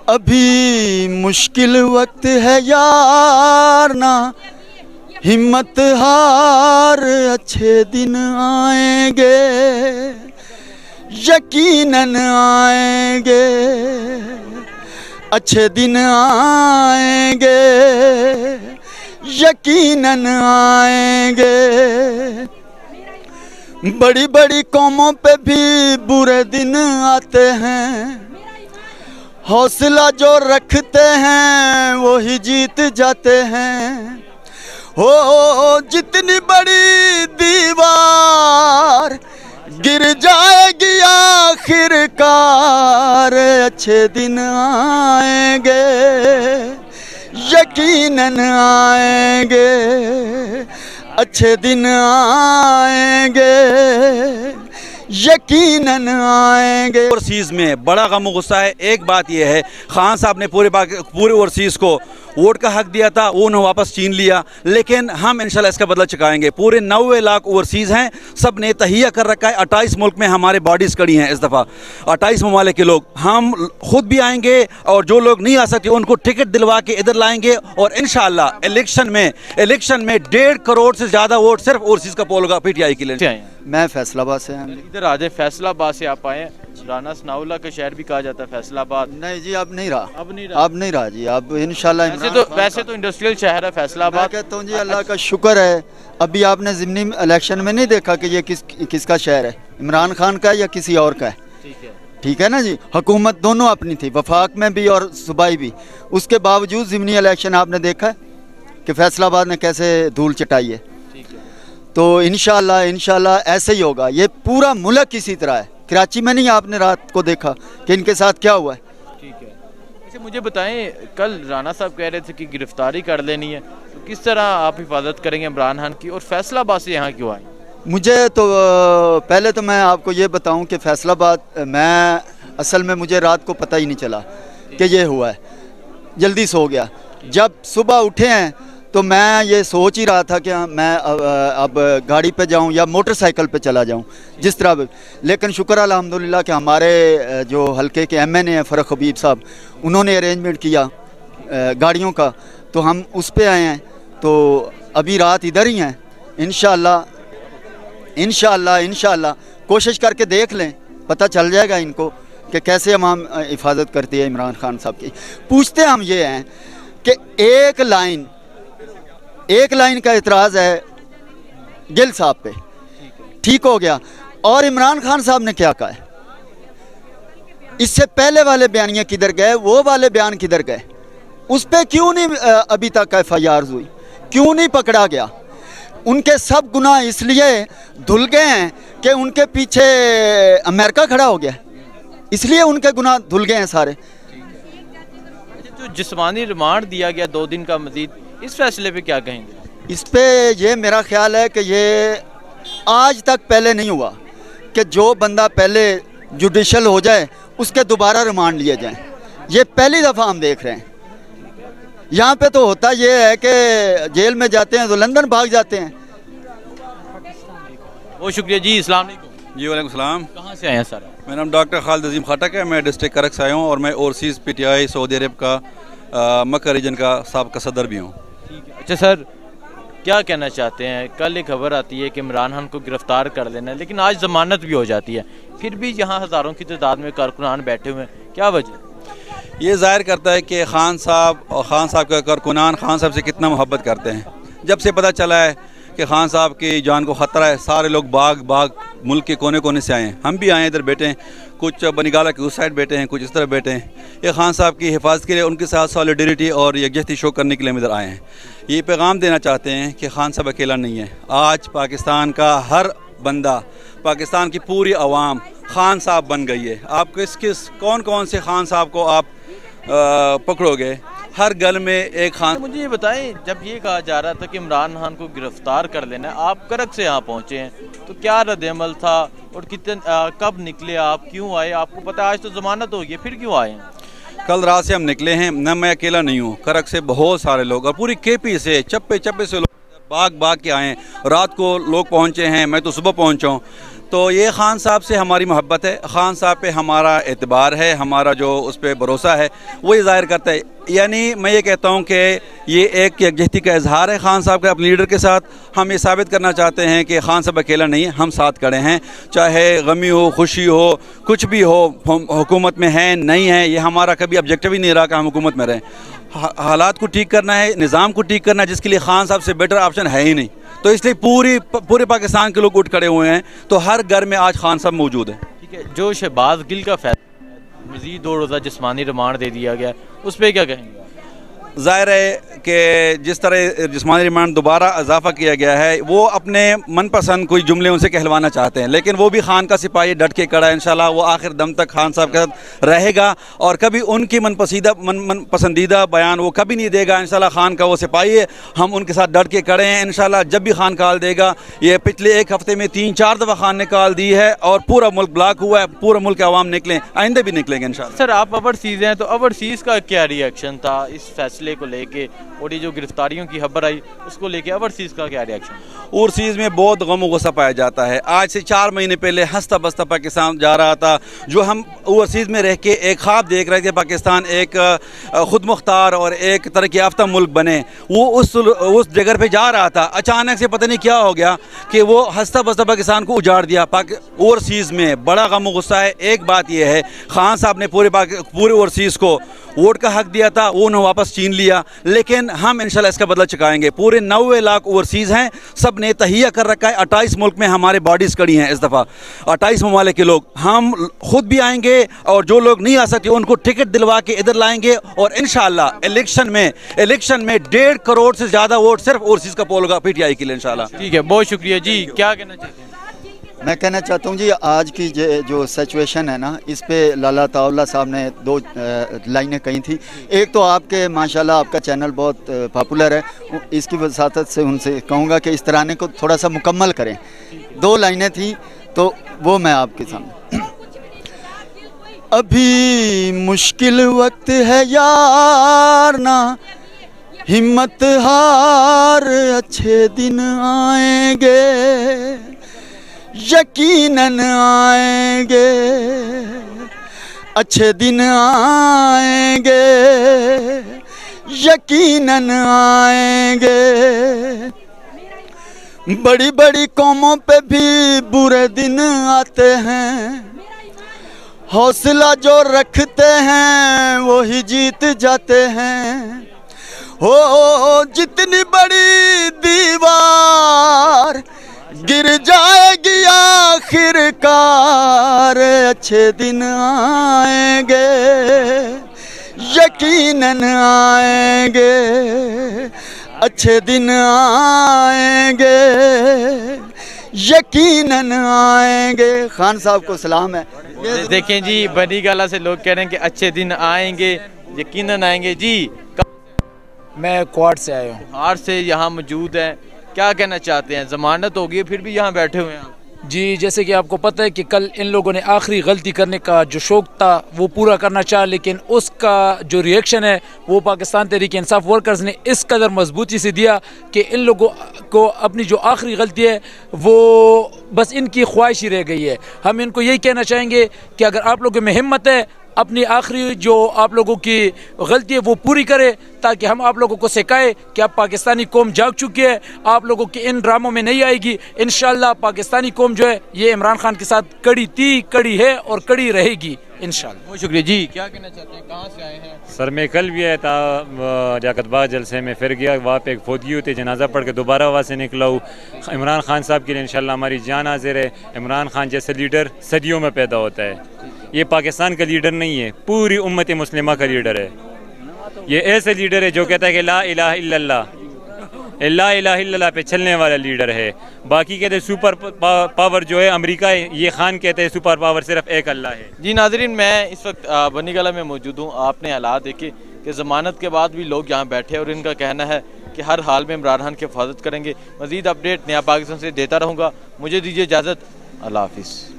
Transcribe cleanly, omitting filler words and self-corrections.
ابھی مشکل وقت ہے یار نا ہمت ہار، اچھے دن آئیں گے یقیناً آئیں گے، اچھے دن آئیں گے یقیناً آئیں گے۔ بڑی بڑی قوموں پہ بھی برے دن آتے ہیں، حوصلہ جو رکھتے ہیں وہی جیت جاتے ہیں۔ ہو جتنی بڑی دیوار گر جائے گی آخر کار، اچھے دن آئیں گے یقیناً آئیں گے، اچھے دن آئیں گے یقیناً آئیں گے۔ اوورسیز میں بڑا غم و غصہ ہے۔ ایک بات یہ ہے، خان صاحب نے پورے اوورسیز کو ووٹ کا حق دیا تھا، وہ انہوں نے واپس چھین لیا، لیکن ہم انشاءاللہ اس کا بدلہ چکائیں گے۔ پورے 90 لاکھ اوورسیز ہیں، سب نے تہیہ کر رکھا ہے۔ 28 ملک میں ہمارے باڈیز کڑی ہیں اس دفعہ، 28 ممالک کے لوگ۔ ہم خود بھی آئیں گے اور جو لوگ نہیں آ سکتے ان کو ٹکٹ دلوا کے ادھر لائیں گے، اور انشاءاللہ الیکشن میں 1.5 کروڑ سے زیادہ ووٹ صرف اوورسیز کا پول ہوگا پی ٹی آئی کے لیے۔ میں فیصل آباد سے ہیں۔ ادھر آ جائیں، فیصل آباد سے آپ آئے ہیں۔ رانا ثناء اللہ کا شہر بھی کہا جاتا ہے فیصل آباد۔ نہیں جی اب نہیں رہا، اب نہیں رہا جی، اب انشاءاللہ ویسے تو انڈسٹریل شہر ہے فیصل آباد۔ میں کہتا ہوں جی اللہ کا شکر ہے، ابھی آپ نے ضمنی الیکشن میں نہیں دیکھا کہ یہ کس کا شہر ہے، عمران خان کا ہے یا کسی اور کا ہے، ٹھیک ہے نا جی۔ حکومت دونوں اپنی تھی، وفاق میں بھی اور صوبائی بھی، اس کے باوجود ضمنی الیکشن آپ نے دیکھا ہے کہ فیصل آباد نے کیسے دھول چٹائی ہے۔ تو انشاءاللہ ایسے ہی ہوگا، یہ پورا ملک اسی طرح ہے۔ کراچی میں نہیں آپ نے رات کو دیکھا کہ ان کے ساتھ کیا ہوا ہے۔ ٹھیک ہے، اچھا مجھے بتائیں، کل رانا صاحب کہہ رہے تھے کہ گرفتاری کر لینی ہے، تو کس طرح آپ حفاظت کریں گے عمران خان کی، اور فیصل آباد سے یہاں کیوں آئیں؟ مجھے تو پہلے تو میں آپ کو یہ بتاؤں کہ فیصل آباد میں اصل میں مجھے رات کو پتہ ہی نہیں چلا کہ یہ ہوا ہے، جلدی سو گیا۔ جب صبح اٹھے ہیں تو میں یہ سوچ ہی رہا تھا کہ میں اب گاڑی پہ جاؤں یا موٹر سائیکل پہ چلا جاؤں جس طرح بھی، لیکن شکر الحمدللہ کہ ہمارے جو حلقے کے ایم این اے ہیں فرق حبیب صاحب، انہوں نے ارینجمنٹ کیا گاڑیوں کا، تو ہم اس پہ آئے ہیں۔ تو ابھی رات ادھر ہی ہیں، انشاءاللہ کوشش کر کے دیکھ لیں، پتہ چل جائے گا ان کو کہ کیسے ہم حفاظت کرتے ہیں عمران خان صاحب کی۔ پوچھتے ہم یہ ہیں کہ ایک لائن کا اعتراض ہے گل صاحب پہ، ٹھیک ہو گیا، اور عمران خان صاحب نے کیا کہا ہے؟ اس سے پہلے والے بیانیے کدھر گئے، وہ والے بیان کدھر گئے؟ اس پہ کیوں نہیں ابھی تک ایف آئی آر ہوئی، کیوں نہیں پکڑا گیا؟ ان کے سب گناہ اس لیے دھل گئے ہیں کہ ان کے پیچھے امریکہ کھڑا ہو گیا، اس لیے ان کے گناہ دھل گئے ہیں سارے۔ جو جسمانی ریمانڈ دیا گیا 2 دن کا مزید، اس فیصلے پہ کیا کہیں گے؟ اس پہ یہ میرا خیال ہے کہ یہ آج تک پہلے نہیں ہوا کہ جو بندہ پہلے جوڈیشل ہو جائے اس کے دوبارہ ریمانڈ لیے جائیں، یہ پہلی دفعہ ہم دیکھ رہے ہیں۔ یہاں پہ تو ہوتا یہ ہے کہ جیل میں جاتے ہیں تو لندن بھاگ جاتے ہیں۔ بہت شکریہ جی، السلام علیکم۔ جی وعلیکم السلام۔ کہاں سے آئے ہیں سر؟ میرا نام ڈاکٹر خالد عظیم خاٹک ہے، میں ڈسٹرکٹ کرک سے آیا ہوں، اور میں اوورسیز پی ٹی آئی سعودی عرب کا مکہ ریجن کا سابقہ صدر بھی ہوں۔ اچھا سر، کیا کہنا چاہتے ہیں؟ کل ایک خبر آتی ہے کہ عمران خان کو گرفتار کر لینا ہے، لیکن آج ضمانت بھی ہو جاتی ہے، پھر بھی یہاں ہزاروں کی تعداد میں کارکنان بیٹھے ہوئے ہیں، کیا وجہ؟ یہ ظاہر کرتا ہے کہ خان صاحب کے کارکنان خان صاحب سے کتنا محبت کرتے ہیں۔ جب سے پتہ چلا ہے کہ خان صاحب کی جان کو خطرہ ہے، سارے لوگ باغ ملک کے کونے کونے سے آئے ہیں، ہم بھی آئے ہیں، ادھر بیٹھے ہیں، کچھ بنگالہ کے اس سائڈ بیٹھے ہیں، کچھ اس طرح بیٹھے ہیں۔ یہ خان صاحب کی حفاظت کے لیے، ان کے ساتھ سالیڈیریٹی اور یکجہتی شو کرنے کے لیے ہم ادھر آئے ہیں۔ یہ پیغام دینا چاہتے ہیں کہ خان صاحب اکیلا نہیں ہے، آج پاکستان کا ہر بندہ، پاکستان کی پوری عوام خان صاحب بن گئی ہے۔ آپ کون سے خان صاحب کو آپ پکڑو گے؟ ہر گل میں ایک خان۔ مجھے یہ بتائیں، جب یہ کہا جا رہا تھا کہ عمران خان کو گرفتار کر لینا ہے، آپ کرک سے یہاں پہنچے ہیں، تو کیا رد عمل تھا، اور کب نکلے آپ، کیوں آئے؟ آپ کو پتہ ہے آج تو ضمانت ہوگی، پھر کیوں آئے ہیں؟ کل رات سے ہم نکلے ہیں، نہ میں اکیلا نہیں ہوں، کرک سے بہت سارے لوگ اور پوری کے پی سے چپے سے لوگ باغ کے آئے ہیں، رات کو لوگ پہنچے ہیں، میں تو صبح پہنچا ہوں۔ تو یہ خان صاحب سے ہماری محبت ہے، خان صاحب پہ ہمارا اعتبار ہے، ہمارا جو اس پہ بھروسہ ہے وہی ظاہر کرتا ہے. یعنی میں یہ کہتا ہوں کہ یہ ایک یکجہتی کا اظہار ہے خان صاحب کا اپنے لیڈر کے ساتھ. ہم یہ ثابت کرنا چاہتے ہیں کہ خان صاحب اکیلا نہیں ہے، ہم ساتھ کھڑے ہیں، چاہے غمی ہو، خوشی ہو، کچھ بھی ہو. ہم حکومت میں ہیں نہیں ہیں یہ ہمارا کبھی آبجیکٹو ہی نہیں رہا کہ ہم حکومت میں رہیں. حالات کو ٹھیک کرنا ہے، نظام کو ٹھیک کرنا ہے، جس کے لیے خان صاحب سے بیٹر آپشن ہے ہی نہیں. تو اس لیے پورے پاکستان کے لوگ اٹھ کھڑے ہوئے ہیں. تو ہر گھر میں آج خان صاحب موجود ہیں. ٹھیک ہے، جو شہباز گل کا فیصلہ مزید 2 روزہ جسمانی ریمانڈ دے دیا گیا اس پہ کیا کہیں گے؟ ظاہر ہے کہ جس طرح جسمانی ریمانڈ دوبارہ اضافہ کیا گیا ہے وہ اپنے من پسند کوئی جملے ان سے کہلوانا چاہتے ہیں، لیکن وہ بھی خان کا سپاہی ڈٹ کے کھڑا ہے. انشاءاللہ وہ آخر دم تک خان صاحب کے ساتھ رہے گا اور کبھی ان کی من پسندیدہ بیان وہ کبھی نہیں دے گا. انشاءاللہ خان کا وہ سپاہی ہے، ہم ان کے ساتھ ڈٹ کے کھڑے ہیں. انشاءاللہ جب بھی خان کال دے گا، یہ پچھلے ایک ہفتے میں 3-4 دفعہ خان نے کال دی ہے اور پورا ملک بلاک ہوا ہے، پورا ملک عوام نکلیں، آئندہ بھی نکلیں گے انشاءاللہ. سر آپ اوورسیز ہیں تو اوورسیز کا کیا ری ایکشن تھا اس فیصلے کو لے کے، اور یہ جو گرفتاریوں کی خبر آئی اس کو لے کے اوورسیز کا کیا ری ایکشن؟ اوورسیز میں بہت غم و غصہ پایا جاتا ہے. آج سے 4 مہینے پہلے ہنستا بستا پاکستان جا رہا تھا. جو ہم اوورسیز میں رہ کے ایک خواب دیکھ رہے تھے پاکستان ایک خود مختار اور ایک ترقی یافتہ ملک بنے، وہ اس جگہ پہ جا رہا تھا. اچانک سے پتہ نہیں کیا ہو گیا کہ وہ ہنستا بستا پاکستان کو اجاڑ دیا. اوورسیز میں بڑا غم و غصہ ہے. ایک بات یہ ہے، خان صاحب نے پورے اوورسیز کو ووٹ کا حق دیا تھا، وہ انہوں نے واپس چھین لیا، لیکن ہم انشاءاللہ اس کا بدلہ چکائیں گے. پورے 90 لاکھ اوورسیز ہیں، سب نے تہیہ کر رکھا ہے. 28 ملک میں ہمارے باڈیز کڑی ہیں اس دفعہ، 28 ممالک کے لوگ. ہم خود بھی آئیں گے اور جو لوگ نہیں آ سکتے ان کو ٹکٹ دلوا کے ادھر لائیں گے، اور انشاءاللہ الیکشن میں 1.5 کروڑ سے زیادہ ووٹ صرف اوورسیز کا پول ہوگا پی ٹی آئی کے لیے انشاءاللہ. ٹھیک ہے، بہت شکریہ جی. کیا کہنا چاہتے ہیں؟ میں کہنا چاہتا ہوں جی، آج کی جو سچویشن ہے نا، اس پہ لالا طاولہ صاحب نے 2 لائنیں کہی تھیں. ایک تو آپ کے ماشاءاللہ آپ کا چینل بہت پاپولر ہے، اس کی وساطت سے ان سے کہوں گا کہ اس ترانے کو تھوڑا سا مکمل کریں. 2 لائنیں تھیں تو وہ میں آپ کے سامنے. ابھی مشکل وقت ہے یار نہ ہمت ہار، اچھے دن آئیں گے یقیناً آئیں گے، اچھے دن آئیں گے یقیناً آئیں گے. بڑی بڑی قوموں پہ بھی برے دن آتے ہیں، حوصلہ جو رکھتے ہیں وہی جیت جاتے ہیں. ہو جتنی بڑی دیوار گر جائے گی آخر کار، اچھے دن آئیں گے یقیناً آئیں گے، اچھے دن آئیں گے یقیناً آئیں گے. خان صاحب کو سلام ہے. دیکھیں جی، بنی گالا سے لوگ کہہ رہے ہیں کہ اچھے دن آئیں گے یقیناً آئیں گے. جی میں کوارٹ سے آیا ہوں. ہار سے یہاں موجود ہیں، کیا کہنا چاہتے ہیں؟ ضمانت ہوگی پھر بھی یہاں بیٹھے ہوئے ہیں. جی جیسے کہ آپ کو پتہ ہے کہ کل ان لوگوں نے آخری غلطی کرنے کا جو شوق تھا وہ پورا کرنا چاہا، لیکن اس کا جو ری ایکشن ہے وہ پاکستان تحریک انصاف ورکرز نے اس قدر مضبوطی سے دیا کہ ان لوگوں کو اپنی جو آخری غلطی ہے وہ بس ان کی خواہش ہی رہ گئی ہے. ہم ان کو یہی کہنا چاہیں گے کہ اگر آپ لوگوں میں ہمت ہے، اپنی آخری جو آپ لوگوں کی غلطی ہے وہ پوری کرے، تاکہ ہم آپ لوگوں کو سکھائے کہ اب پاکستانی قوم جاگ چکی ہے، آپ لوگوں کے ان ڈراموں میں نہیں آئے گی. انشاءاللہ پاکستانی قوم جو ہے یہ عمران خان کے ساتھ کڑی تھی، کڑی ہے اور کڑی رہے گی انشاءاللہ. بہت شکریہ. جی کیا کہنا چاہتے ہیں؟ کہاں سے آئے ہیں؟ سر میں کل بھی آیا تھا لیاقت باغ جلسے میں، پھر گیا وہاں پہ ایک فوتگی ہوتی، جنازہ پڑھ کے دوبارہ وہاں سے نکلا ہوں. عمران خان صاحب کے لیے انشاءاللہ ہماری جان حاضر ہے. عمران خان جیسے لیڈر صدیوں میں پیدا ہوتا ہے. یہ پاکستان کا لیڈر نہیں ہے، پوری امت مسلمہ کا لیڈر ہے. یہ ایسے لیڈر ہے جو کہتا ہے کہ لا الہ الا اللہ، لا الہ الا اللہ پہ چلنے والا لیڈر ہے. باقی کہتے ہیں سپر پاور جو ہے امریکہ ہے، یہ خان کہتے ہیں سپر پاور صرف ایک اللہ ہے. جی ناظرین، میں اس وقت بنی گالہ میں موجود ہوں. آپ نے حالات دیکھے کہ ضمانت کے بعد بھی لوگ یہاں بیٹھے اور ان کا کہنا ہے کہ ہر حال میں عمران خان کی حفاظت کریں گے. مزید اپڈیٹ نیا پاکستان سے دیتا رہوں گا. مجھے دیجیے اجازت. اللہ حافظ.